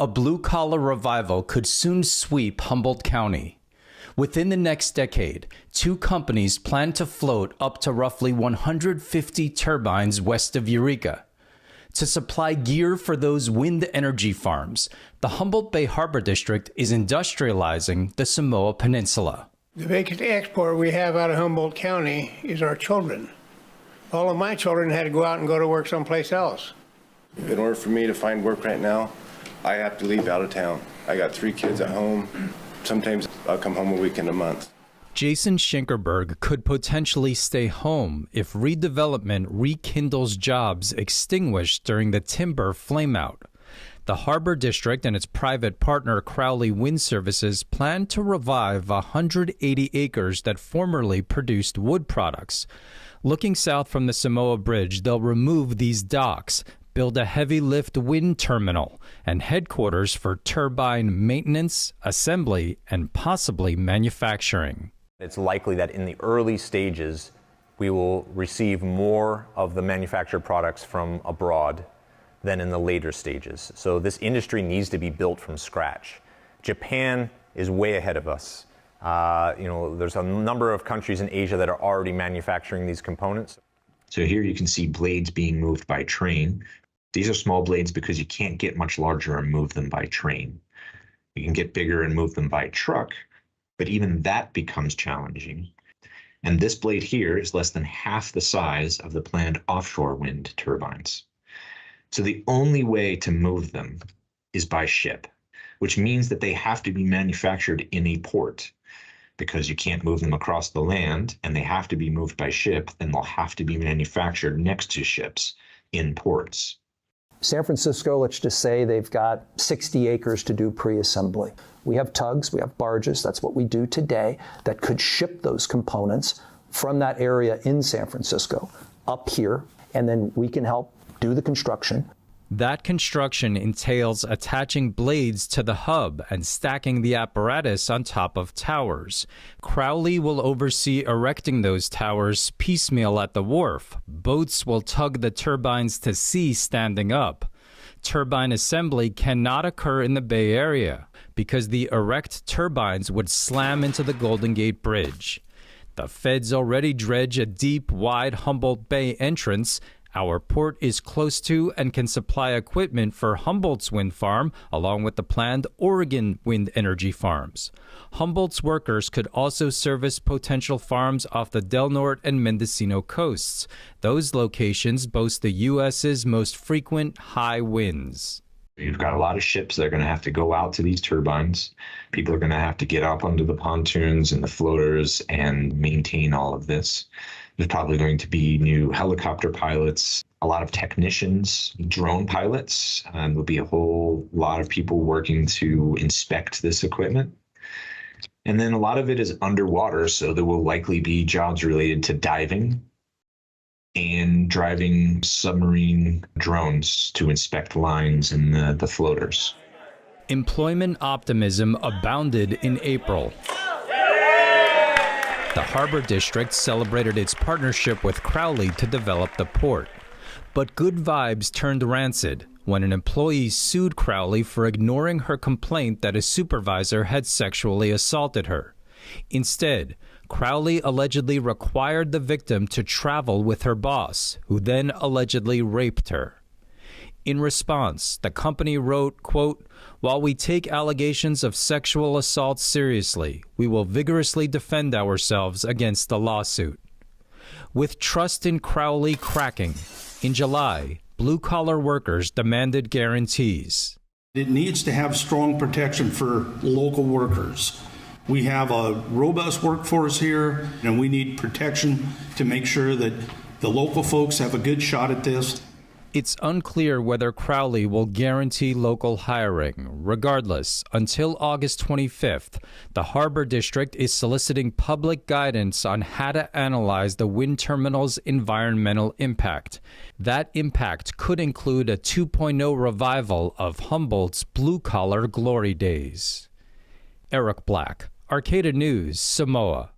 A blue-collar revival could soon sweep Humboldt County. Within the next decade, two companies plan to float up to roughly 150 turbines west of Eureka. To supply gear for those wind energy farms, the Humboldt Bay Harbor District is industrializing the Samoa Peninsula. The biggest export we have out of Humboldt County is our children. All of my children had to go out and go to work someplace else. In order for me to find work right now, I have to leave out of town. I got 3 kids at home. Sometimes I'll come home a weekend a month. Jason Schinkerberg could potentially stay home if redevelopment rekindles jobs extinguished during the timber flameout. The Harbor District and its private partner Crowley Wind Services plan to revive 180 acres that formerly produced wood products. Looking south from the Samoa Bridge, they'll remove these docks, build a heavy-lift wind terminal, and headquarters for turbine maintenance, assembly, and possibly manufacturing. It's likely that in the early stages, we will receive more of the manufactured products from abroad than in the later stages. So this industry needs to be built from scratch. Japan is way ahead of us. There's a number of countries in Asia that are already manufacturing these components. So here you can see blades being moved by train. These are small blades because you can't get much larger and move them by train. You can get bigger and move them by truck, but even that becomes challenging. And this blade here is less than half the size of the planned offshore wind turbines. So the only way to move them is by ship, which means that they have to be manufactured in a port. Because you can't move them across the land and they have to be moved by ship, then they'll have to be manufactured next to ships in ports. San Francisco, let's just say they've got 60 acres to do pre-assembly. We have tugs, we have barges, that's what we do today, that could ship those components from that area in San Francisco up here, and then we can help do the construction. That construction entails attaching blades to the hub and stacking the apparatus on top of towers. Crowley will oversee erecting those towers piecemeal at the wharf. Boats will tug the turbines to sea standing up. Turbine assembly cannot occur in the Bay Area because the erect turbines would slam into the Golden Gate Bridge. The feds already dredge a deep, wide Humboldt Bay entrance. Our port is close to and can supply equipment for Humboldt's wind farm, along with the planned Oregon wind energy farms. Humboldt's workers could also service potential farms off the Del Norte and Mendocino coasts. Those locations boast the U.S.'s most frequent high winds. You've got a lot of ships that are going to have to go out to these turbines. People are going to have to get up onto the pontoons and the floaters and maintain all of this. There's probably going to be new helicopter pilots, a lot of technicians, drone pilots, and there'll be a whole lot of people working to inspect this equipment. And then a lot of it is underwater, so there will likely be jobs related to diving and driving submarine drones to inspect lines and the floaters. Employment optimism abounded in April. The Harbor District celebrated its partnership with Crowley to develop the port. But good vibes turned rancid when an employee sued Crowley for ignoring her complaint that a supervisor had sexually assaulted her. Instead, Crowley allegedly required the victim to travel with her boss, who then allegedly raped her. In response, the company wrote, quote, "While we take allegations of sexual assault seriously, we will vigorously defend ourselves against the lawsuit." With trust in Crowley cracking, in July, blue-collar workers demanded guarantees. It needs to have strong protection for local workers. We have a robust workforce here, and we need protection to make sure that the local folks have a good shot at this. It's unclear whether Crowley will guarantee local hiring. Regardless, until August 25th, the Harbor District is soliciting public guidance on how to analyze the wind terminal's environmental impact. That impact could include a 2.0 revival of Humboldt's blue-collar glory days. Eric Black, Arcata News, Samoa.